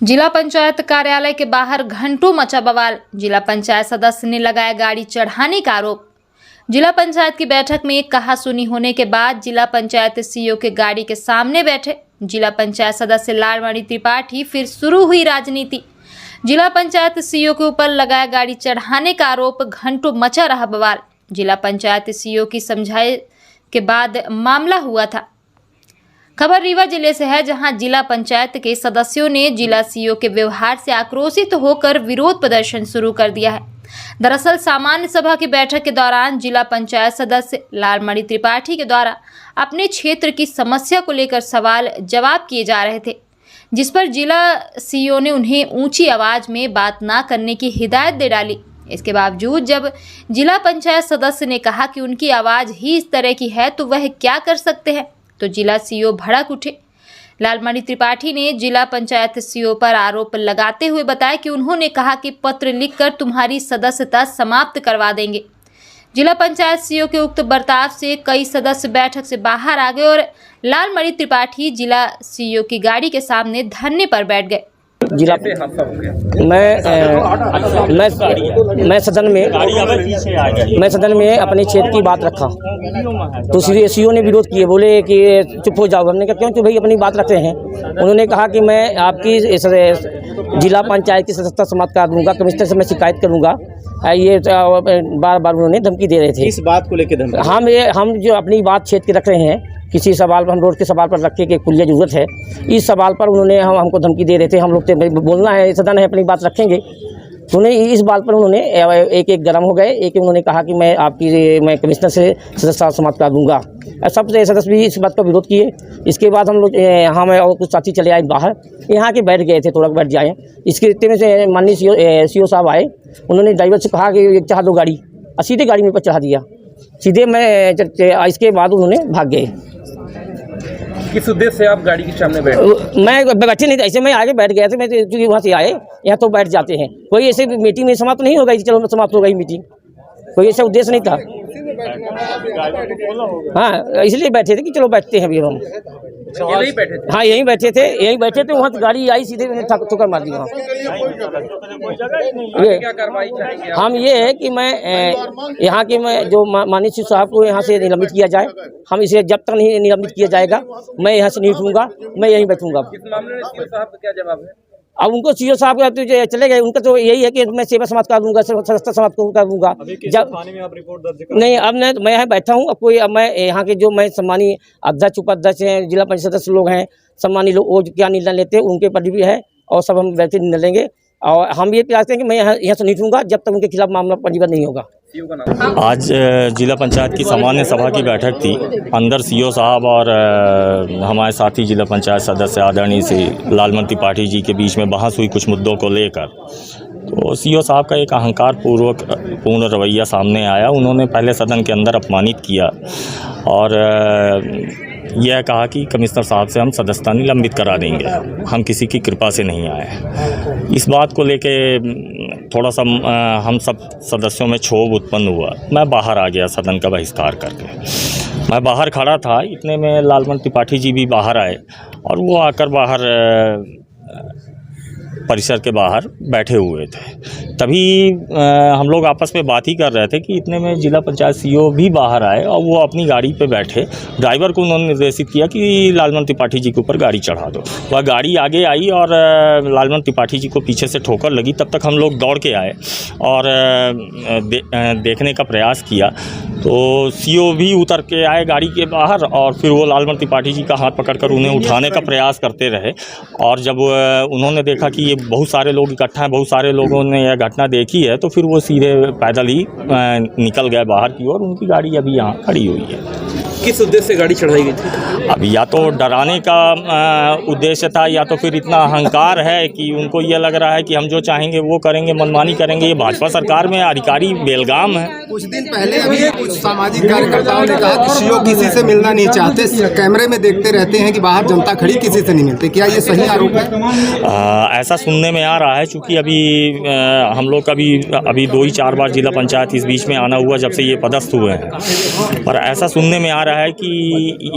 जिला पंचायत कार्यालय के बाहर घंटों मचा बवाल। जिला पंचायत सदस्य ने लगाया गाड़ी चढ़ाने का आरोप। जिला पंचायत की बैठक में कहासुनी होने के बाद जिला पंचायत सीईओ के गाड़ी के सामने बैठे जिला पंचायत सदस्य लालमणि त्रिपाठी। फिर शुरू हुई राजनीति। जिला पंचायत सीईओ के ऊपर लगाया गाड़ी चढ़ाने का आरोप। घंटों मचा रहा बवाल। जिला पंचायत सीईओ की समझाई के बाद मामला हुआ था। खबर रीवा जिले से है, जहां जिला पंचायत के सदस्यों ने जिला सीईओ के व्यवहार से आक्रोशित होकर विरोध प्रदर्शन शुरू कर दिया है। दरअसल सामान्य सभा की बैठक के दौरान जिला पंचायत सदस्य लालमणि त्रिपाठी के द्वारा अपने क्षेत्र की समस्या को लेकर सवाल जवाब किए जा रहे थे, जिस पर जिला सीईओ ने उन्हें ऊंची आवाज में बात ना करने की हिदायत दे डाली। इसके बावजूद जब जिला पंचायत सदस्य ने कहा कि उनकी आवाज ही इस तरह की है तो वह क्या कर सकते हैं, तो जिला सीईओ भड़क उठे। लालमणि त्रिपाठी ने जिला पंचायत सीईओ पर आरोप लगाते हुए बताया कि उन्होंने कहा कि पत्र लिखकर तुम्हारी सदस्यता समाप्त करवा देंगे। जिला पंचायत सीईओ के उक्त बर्ताव से कई सदस्य बैठक से बाहर आ गए और लालमणि त्रिपाठी जिला सीईओ की गाड़ी के सामने धरने पर बैठ गए। जिला मैं सदन में अपने क्षेत्र की बात रखा तो सीईओ ने विरोध किए, बोले कि चुप हो जाओ। हमने कहा क्यों, बाई अपनी बात रखते हैं। उन्होंने कहा कि मैं आपकी जिला पंचायत की सदस्यता समाप्त कर दूंगा, कमिश्नर से मैं शिकायत करूंगा। ये बार बार उन्होंने धमकी दे रहे थे। इस बात को लेकर धमकी हम जो अपनी बात क्षेत्र की रख रहे हैं, किसी सवाल पर हम रोड के सवाल पर रखे कि कुल्ले जरूरत है, इस सवाल पर उन्होंने हमको धमकी दे रहे थे। हम लोग तो बोलना है, सदन है, अपनी बात रखेंगे। तो उन्हें इस बात पर उन्होंने एक गर्म हो गए। उन्होंने कहा कि मैं कमिश्नर से सदस्यता समाप्त कर दूंगा। सब सदस्य भी इस बात का विरोध किए। इसके बाद हम लोग मैं और कुछ साथी चले आए बाहर, यहाँ के बैठ गए थे, थोड़ा बैठ जाए। इसके इतने में से माननीय सीईओ साहब आए। उन्होंने ड्राइवर से कहा कि चढ़ा दो गाड़ी, और सीधे गाड़ी में पर चढ़ा दिया सीधे। इसके बाद उन्होंने भाग गए। किस उद्देश्य से आप गाड़ी के सामने बैठे? मैं बैठे नहीं था, ऐसे मैं आगे बैठ गया था। मैं क्योंकि वहाँ से आए, यहाँ तो बैठ जाते हैं। कोई ऐसे मीटिंग में समाप्त नहीं हो गई, चलो समाप्त हो गई मीटिंग, कोई ऐसा उद्देश्य नहीं था। हाँ, इसलिए बैठे थे कि चलो बैठते हैं अभी हम। यहीं बैठे थे? हाँ, यहीं बैठे थे। वहाँ गाड़ी आई, सीधे मैंने ठोकर मार दी वहाँ। क्या कार्रवाई चाहेंगे? हम ये है कि मैं यहाँ के जो माननीय सीईओ साहब को यहाँ से निलंबित किया जाए। हम इसे जब तक नहीं निलंबित किया जाएगा, मैं यहाँ से नहीं उठूंगा, मैं यहीं बैठूंगा। इस मामले में सीईओ साहब का क्या जवाब है? अब उनको सीईओ साहब का तो चले गए, उनका तो यही है कि मैं सेवा समाप्त कर दूंगा, सदस्यता समाप्त कर दूंगा। जब थाने में आप रिपोर्ट दर्ज कर नहीं, अब मैं यहाँ बैठा हूँ। अब मैं यहाँ के जो मैं सम्मानीय अध्यक्ष उपाध्यक्ष हैं, जिला परिषद सदस्य लोग हैं, सम्मानीय लोग, वो क्या निर्णय लेते हैं उनके पर भी है, और सब हम वैसे निर्णय लेंगे। और हम ये प्रयास करेंगे कि मैं यहाँ से नहीं उठूंगा जब तक उनके खिलाफ मामला पंजीबद्ध नहीं होगा। आज जिला पंचायत की सामान्य सभा की बैठक थी। अंदर सीईओ साहब और हमारे साथी जिला पंचायत सदस्य आदरणीय श्री लालमणि त्रिपाठी जी के बीच में बहस हुई कुछ मुद्दों को लेकर। तो सीईओ साहब का एक अहंकार पूर्ण रवैया सामने आया। उन्होंने पहले सदन के अंदर अपमानित किया और यह कहा कि कमिश्नर साहब से हम सदस्यता निलंबित करा देंगे, हम किसी की कृपा से नहीं आए। इस बात को लेके थोड़ा सा हम सब सदस्यों में क्षोभ उत्पन्न हुआ। मैं बाहर आ गया सदन का बहिष्कार करके। मैं बाहर खड़ा था, इतने में लालमणि त्रिपाठी जी भी बाहर आए और वो आकर बाहर परिसर के बाहर बैठे हुए थे। तभी हम लोग आपस में बात ही कर रहे थे कि इतने में जिला पंचायत सीईओ भी बाहर आए और वो अपनी गाड़ी पे बैठे। ड्राइवर को उन्होंने निर्देशित किया कि लालमणि त्रिपाठी जी के ऊपर गाड़ी चढ़ा दो। वह गाड़ी आगे आई और लालमणि त्रिपाठी जी को पीछे से ठोकर लगी। तब तक हम लोग दौड़ के आए और देखने का प्रयास किया तो सीईओ भी उतर के आए गाड़ी के बाहर और फिर वो लालमणि त्रिपाठी जी का हाथ पकड़कर उन्हें उठाने का प्रयास करते रहे। और जब उन्होंने देखा कि ये बहुत सारे लोग इकट्ठा हैं, बहुत सारे लोगों ने यह घटना देखी है, तो फिर वो सीधे पैदल ही निकल गए बाहर की ओर। उनकी गाड़ी अभी यहाँ खड़ी हुई है। किस उद्देश्य से गाड़ी चढ़ाई गई थी? अब या तो डराने का उद्देश्य था, या तो फिर इतना अहंकार है कि उनको ये लग रहा है कि हम जो चाहेंगे वो करेंगे, मनमानी करेंगे। ये भाजपा सरकार में अधिकारी बेलगाम है। कुछ दिन पहले अभी कुछ सामाजिक कार्यकर्ताओं ने कहा कि सीईओ किसी से मिलना नहीं चाहते, कैमरे में देखते रहते हैं कि बाहर जनता खड़ी, किसी से नहीं मिलते। क्या ये सही आरोप है? ऐसा सुनने में आ रहा है, चूँकि अभी हम लोग का भी अभी 2 ही 4 बार जिला पंचायत इस बीच में आना हुआ जब से ये पदस्थ हुए हैं। पर ऐसा सुनने में आ रहा है कि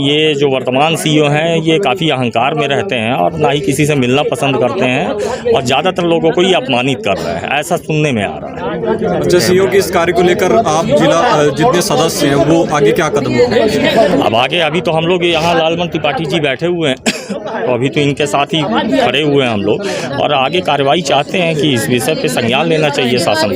ये जो वर्तमान सीईओ हैं ये काफ़ी अहंकार में रहते हैं और ना ही किसी से मिलना पसंद करते हैं और ज़्यादातर लोगों को ही अपमानित कर रहे हैं, ऐसा सुनने में आ रहा है। अच्छा, सीईओ के इस कार्य को लेकर आप जिला जितने सदस्य हैं वो आगे क्या कदम उठाएंगे? अब आगे अभी तो हम लोग यहाँ लालमन त्रिपाठी जी बैठे हुए हैं तो अभी तो इनके साथ ही खड़े हुए हैं हम लोग और आगे कार्रवाई चाहते हैं कि इस विषय पे संज्ञान लेना चाहिए शासन।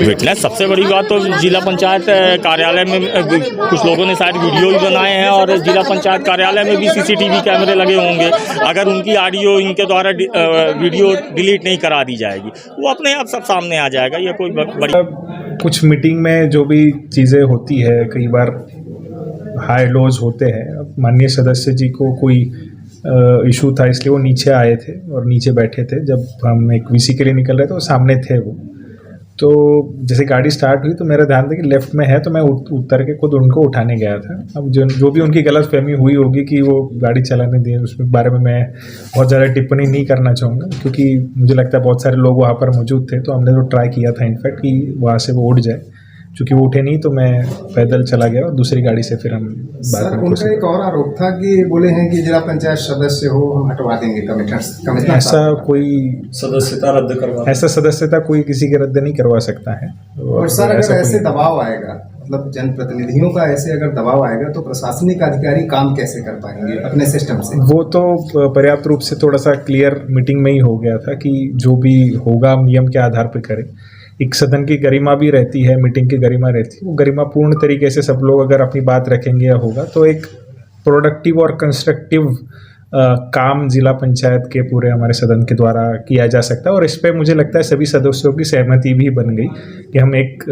विटनेस सबसे बड़ी बात तो जिला पंचायत कार्यालय में कुछ लोगों ने शायद वीडियो भी बनाए हैं और जिला पंचायत कार्यालय में भी सीसीटीवी कैमरे लगे होंगे। अगर उनकी ऑडियो इनके द्वारा वीडियो डिलीट नहीं करा दी जाएगी वो अपने आप सब सामने आ जाएगा। ये कोई बड़ी कुछ मीटिंग में जो भी चीज़ें होती है कई बार हाई लोज होते हैं। माननीय सदस्य जी को कोई इशू था इसलिए वो नीचे आए थे और नीचे बैठे थे। जब हम एक वीसी के लिए निकल रहे थे तो सामने थे वो। तो जैसे गाड़ी स्टार्ट हुई तो मेरा ध्यान था कि लेफ़्ट में है तो मैं उतर के खुद उनको उठाने गया था। अब जो भी उनकी गलतफहमी हुई होगी कि वो गाड़ी चलाने दी, उसके बारे में मैं बहुत ज़्यादा टिप्पणी नहीं करना चाहूँगा क्योंकि मुझे लगता है बहुत सारे लोग वहाँ पर मौजूद थे। तो हमने तो ट्राई किया था इनफैक्ट कि वहाँ से वो उठ जाए। चूँकि वो उठे नहीं तो मैं पैदल चला गया और दूसरी गाड़ी से फिर हम सर, उनका एक और आरोप था कि बोले हैं कि जिला पंचायत सदस्य हो हम हटवा देंगे कमिश्नर। ऐसा कोई सदस्यता रद्द करवा, ऐसा सदस्यता कोई किसी के रद्द नहीं करवा सकता है। और सर अगर ऐसे दबाव आएगा, मतलब जनप्रतिनिधियों का ऐसे अगर दबाव आएगा तो प्रशासनिक अधिकारी काम कैसे कर पाएंगे अपने सिस्टम से? वो तो पर्याप्त रूप से थोड़ा सा क्लियर मीटिंग में ही हो गया था कि जो भी होगा नियम के आधार पर करें। एक सदन की गरिमा भी रहती है, मीटिंग की गरिमा रहती है। वो गरिमा पूर्ण तरीके से सब लोग अगर अपनी बात रखेंगे या होगा तो एक प्रोडक्टिव और कंस्ट्रक्टिव काम जिला पंचायत के पूरे हमारे सदन के द्वारा किया जा सकता है। और इस पर मुझे लगता है सभी सदस्यों की सहमति भी बन गई कि हम एक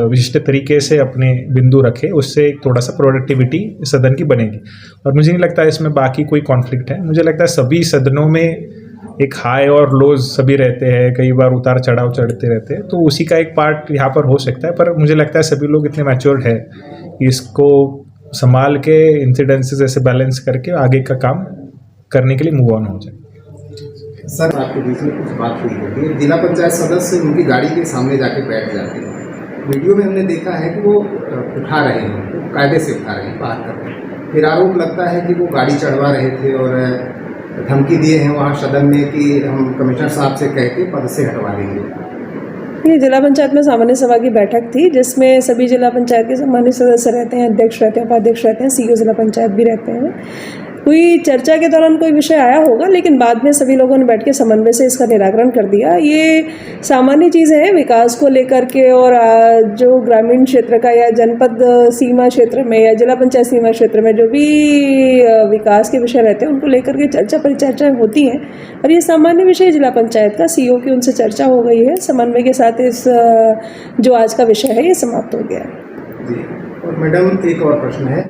विशिष्ट तरीके से अपने बिंदु रखें, उससे एक थोड़ा सा प्रोडक्टिविटी सदन की बनेगी। और मुझे नहीं लगता इसमें बाकी कोई कॉन्फ्लिक्ट है। मुझे लगता है सभी सदनों में एक हाई और लोज सभी रहते हैं, कई बार उतार चढ़ाव चढ़ते रहते हैं, तो उसी का एक पार्ट यहाँ पर हो सकता है। पर मुझे लगता है सभी लोग इतने मैच्योर्ड है कि इसको संभाल के इंसिडेंसेस ऐसे बैलेंस करके आगे का काम करने के लिए मूव ऑन हो जाए। सर आपके बीच में कुछ बात हुई होती है, जिला पंचायत सदस्य उनकी गाड़ी के सामने जाके बैठ जाते हैं। वीडियो में हमने देखा है कि वो उठा रहे हैं, कायदे से उठा रहे हैं, बात कर रहे हैं। फिर आरोप लगता है कि वो गाड़ी चढ़वा रहे थे और धमकी दिए हैं वहाँ सदन में कि हम कमिश्नर साहब से कह के पद से हटवा देंगे। ये जिला पंचायत में सामान्य सभा की बैठक थी जिसमें सभी जिला पंचायत के सामान्य सदस्य रहते हैं, अध्यक्ष रहते हैं, उपाध्यक्ष रहते हैं, सीईओ जिला पंचायत भी रहते हैं। कोई चर्चा के दौरान कोई विषय आया होगा लेकिन बाद में सभी लोगों ने बैठ के समन्वय से इसका निराकरण कर दिया। ये सामान्य चीज़ है विकास को लेकर के और जो ग्रामीण क्षेत्र का या जनपद सीमा क्षेत्र में या जिला पंचायत सीमा क्षेत्र में जो भी विकास के विषय रहते हैं उनको लेकर के चर्चा परिचर्चाएँ होती हैं और ये सामान्य विषय जिला पंचायत का सीईओ की उनसे चर्चा हो गई है। समन्वय के साथ इस जो आज का विषय है ये समाप्त हो गया है। जी, और मैडम एक और प्रश्न है।